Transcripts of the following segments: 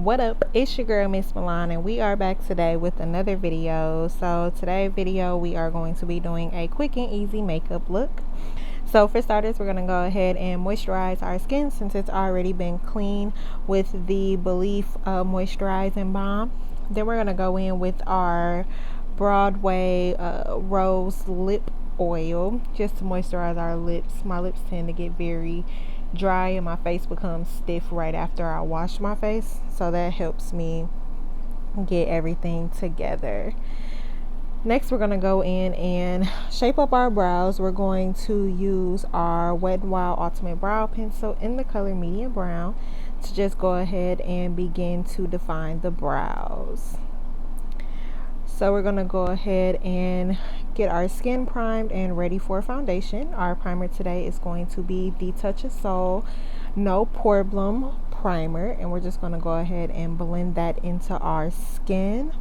What up, it's your girl Miss Milan, and we are back today with another video. So today's video we are going to be doing a quick and easy makeup look. So for starters, we're going to go ahead and moisturize our skin since it's already been clean with the Belief moisturizing balm. Then we're going to go in with our Broadway rose lip oil just to moisturize our lips. My lips tend to get very dry and my face becomes stiff right after I wash my face, so that helps me get everything together. Next, we're going to go in and shape up our brows. We're going to use our Wet n Wild Ultimate Brow Pencil in the color medium brown to just go ahead and begin to define the brows. So we're going to go ahead and get our skin primed and ready for foundation. Our primer today is going to be the Touch of Soul No Poreblem primer, and we're just going to go ahead and blend that into our skin.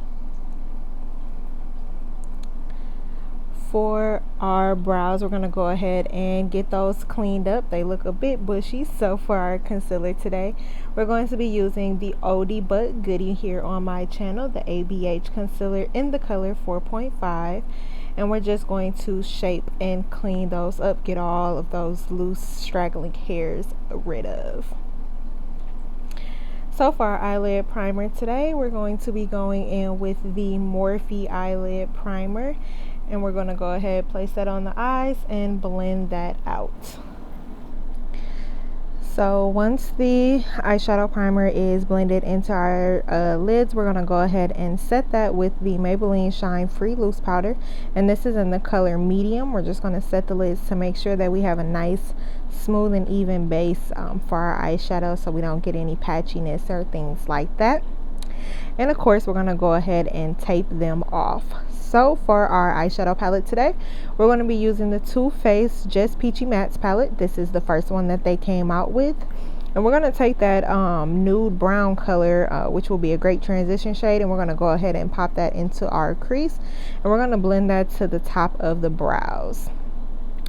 For our brows, we're going to go ahead and get those cleaned up. They look a bit bushy, so for our concealer today, we're going to be using the Oldie but Goody here on my channel, the ABH concealer in the color 4.5, and we're just going to shape and clean those up, get all of those loose straggling hairs rid of. So for our eyelid primer today, we're going to be going in with the Morphe eyelid primer, and we're going to go ahead, place that on the eyes and blend that out. So once the eyeshadow primer is blended into our lids, we're going to go ahead and set that with the Maybelline Shine Free Loose Powder, and this is in the color medium. We're just going to set the lids to make sure that we have a nice smooth and even base for our eyeshadow, so we don't get any patchiness or things like that. And of course, we're going to go ahead and tape them off. So for our eyeshadow palette today, we're going to be using the Too Faced Just Peachy Mattes palette. This is the first one that they came out with. And we're going to take that nude brown color, which will be a great transition shade, and we're going to go ahead and pop that into our crease. And we're going to blend that to the top of the brows.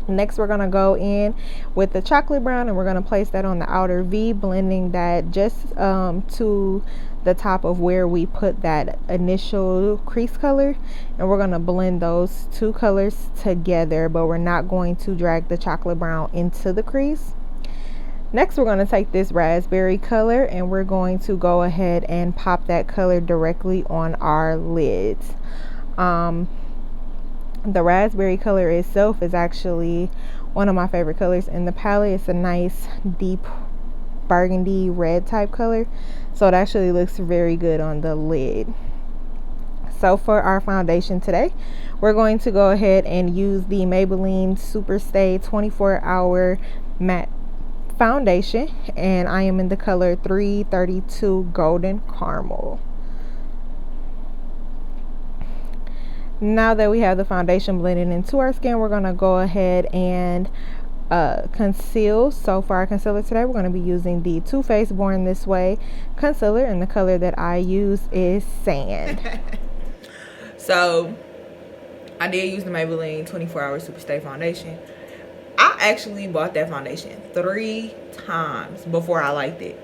Next, we're going to go in with the chocolate brown, and we're going to place that on the outer V, blending that just to the top of where we put that initial crease color, and we're going to blend those two colors together, but we're not going to drag the chocolate brown into the crease. Next, we're going to take this raspberry color, and we're going to go ahead and pop that color directly on our lids. The raspberry color itself is actually one of my favorite colors in the palette. It's a nice deep burgundy red type color, so it actually looks very good on the lid. So for our foundation today, we're going to go ahead and use the Maybelline SuperStay 24-hour matte foundation, and I am in the color 332 Golden Caramel. Now that we have the foundation blended into our skin, we're going to go ahead and conceal. So for our concealer today, we're going to be using the Too Faced Born This Way concealer, and the color that I use is Sand. So I did use the Maybelline 24-hour SuperStay foundation. I actually bought that foundation 3 times before I liked it.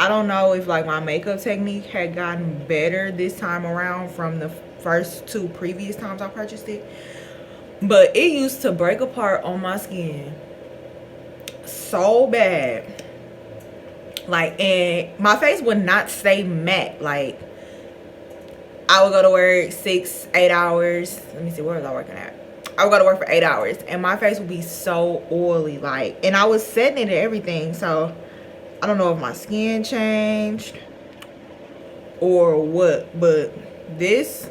I don't know if like my makeup technique had gotten better this time around from the first 2 previous times I purchased it, but it used to break apart on my skin so bad, like, and my face would not stay matte. Like, I would go to work 6-8 hours. Let me see, where was I working at? I would go to work for 8 hours and my face would be so oily, like, and I was setting it and everything. So I don't know if my skin changed or what, but this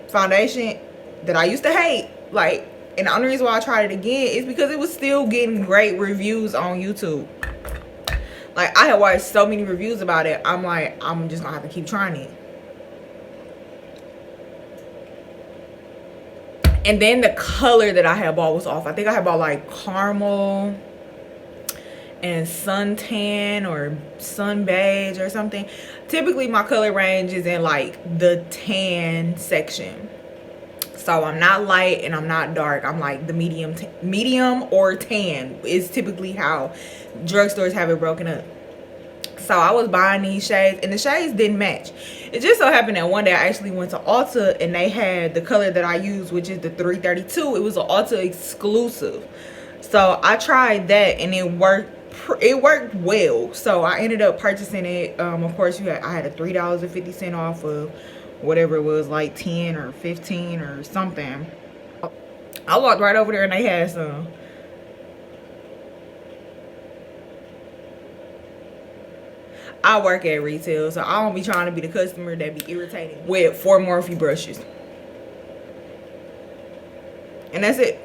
foundation that I used to hate, like, and the only reason why I tried it again is because it was still getting great reviews on YouTube. Like, I had watched so many reviews about it. I'm like, I'm just gonna have to keep trying it. And then the color that I had bought was off. I think I had bought like caramel and suntan or sun beige or something. Typically my color range is in like the tan section, so I'm not light and I'm not dark. I'm like the medium or tan is typically how drugstores have it broken up. So I was buying these shades and the shades didn't match. It just so happened that one day I actually went to Ulta and they had the color that I use, which is the 332. It was an Ulta exclusive. So I tried that and it worked. It worked well. So I ended up purchasing it. Of course, I had a $3.50 off of whatever it was, like 10 or 15 or something. I walked right over there and they had some. I work at retail, so I don't be trying to be the customer that be irritating with 4 Morphe brushes. And that's it.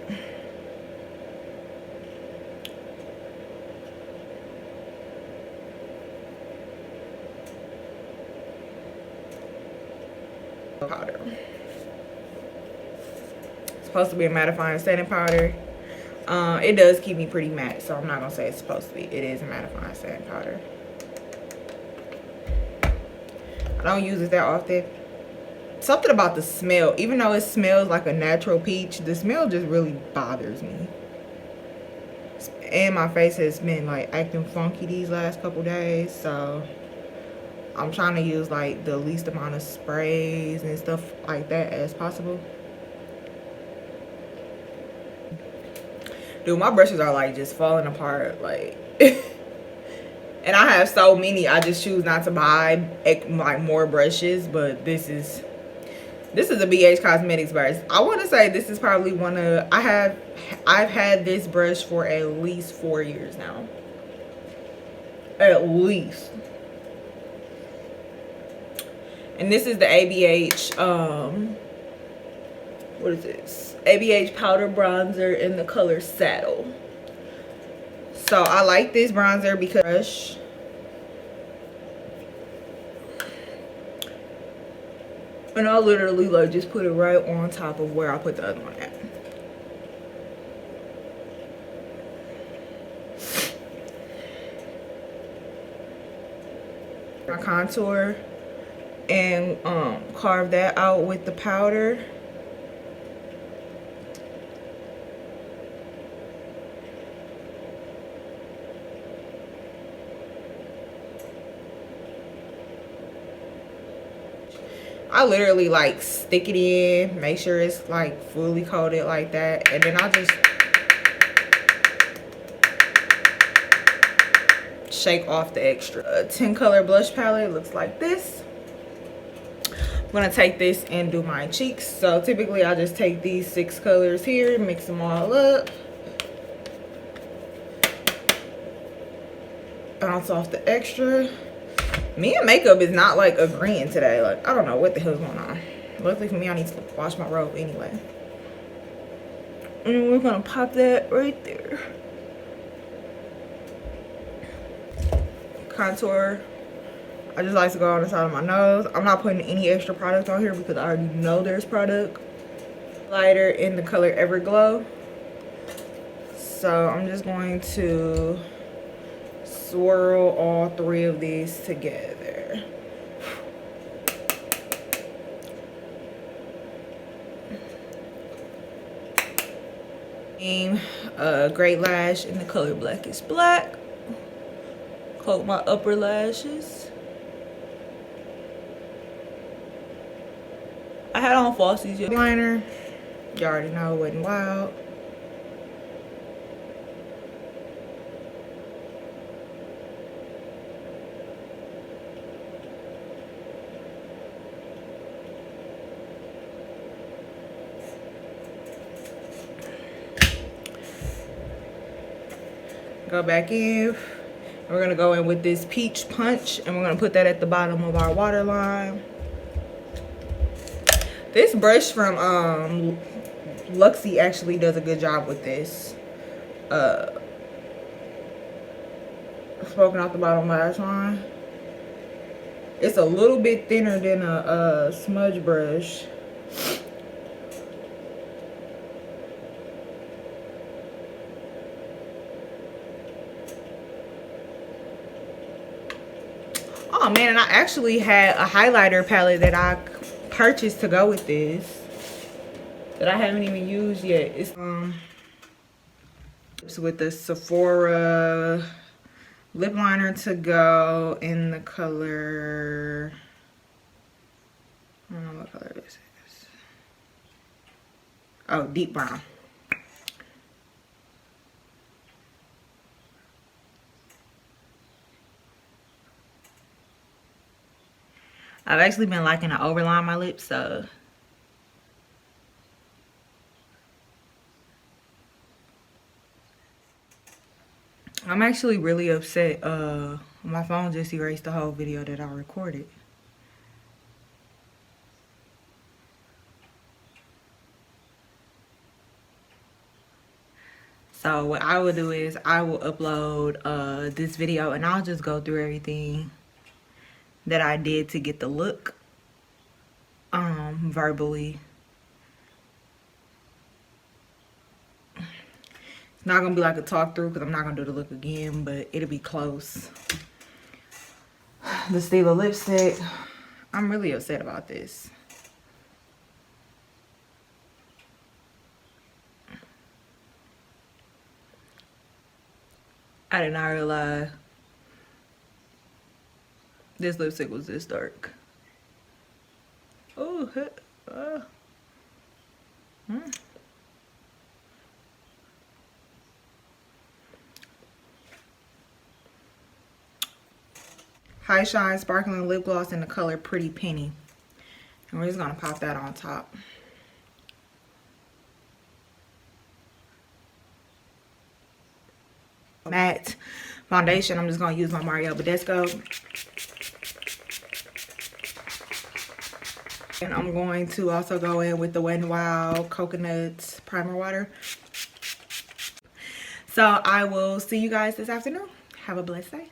Powder. It's supposed to be a mattifying setting powder. It does keep me pretty matte, so I'm not gonna say it's supposed to be. It is a mattifying setting powder. I don't use it that often. Something about the smell, even though it smells like a natural peach, the smell just really bothers me. And my face has been like acting funky these last couple days, so I'm trying to use like the least amount of sprays and stuff like that as possible. Dude, my brushes are like just falling apart, like and I have so many, I just choose not to buy like more brushes. But this is a BH Cosmetics brush. I want to say this is probably one of, I've had this brush for at least 4 years now, at least. And this is the ABH what is this, ABH powder bronzer in the color Saddle. So I like this bronzer because and I literally like just put it right on top of where I put the other one at. I contour and carve that out with the powder. I literally like stick it in, make sure it's like fully coated like that, and then I just shake off the extra. A 10 color blush palette looks like this. I'm gonna take this and do my cheeks. So typically I just take these 6 colors here, mix them all up, bounce off the extra. Me and makeup is not like agreeing today. Like, I don't know what the hell's going on. Luckily for me, I need to wash my robe anyway. And we're gonna pop that right there. Contour. I just like to go on the side of my nose. I'm not putting any extra product on here because I already know there's product. Lighter in the color Everglow. So I'm just going to swirl all 3 of these together. Great lash in the color Black is Black. Coat my upper lashes. I had on falsies yet. Liner. You already know it wasn't wild. Go back in. We're gonna go in with this Peach Punch and we're gonna put that at the bottom of our waterline. This brush from Luxie actually does a good job with this. Spoken off the bottom lash line. It's a little bit thinner than a smudge brush. Oh man, and I actually had a highlighter palette that I purchased to go with this that I haven't even used yet. It's with the Sephora lip liner to go in the color, I don't know what color this is. Oh, deep brown. I've actually been liking to overline my lips, so I'm actually really upset. My phone just erased the whole video that I recorded. So what I will do is I will upload this video and I'll just go through everything that I did to get the look verbally. It's not gonna be like a talk through because I'm not gonna do the look again, but it'll be close. The Stila lipstick, I'm really upset about this. I did not realize this lipstick was this dark. Oh, High Shine Sparkling Lip Gloss in the color Pretty Penny. And we're just gonna pop that on top. Matte foundation, I'm just gonna use my Badescu. And I'm going to also go in with the Wet n Wild Coconut Primer Water. So I will see you guys this afternoon. Have a blessed day.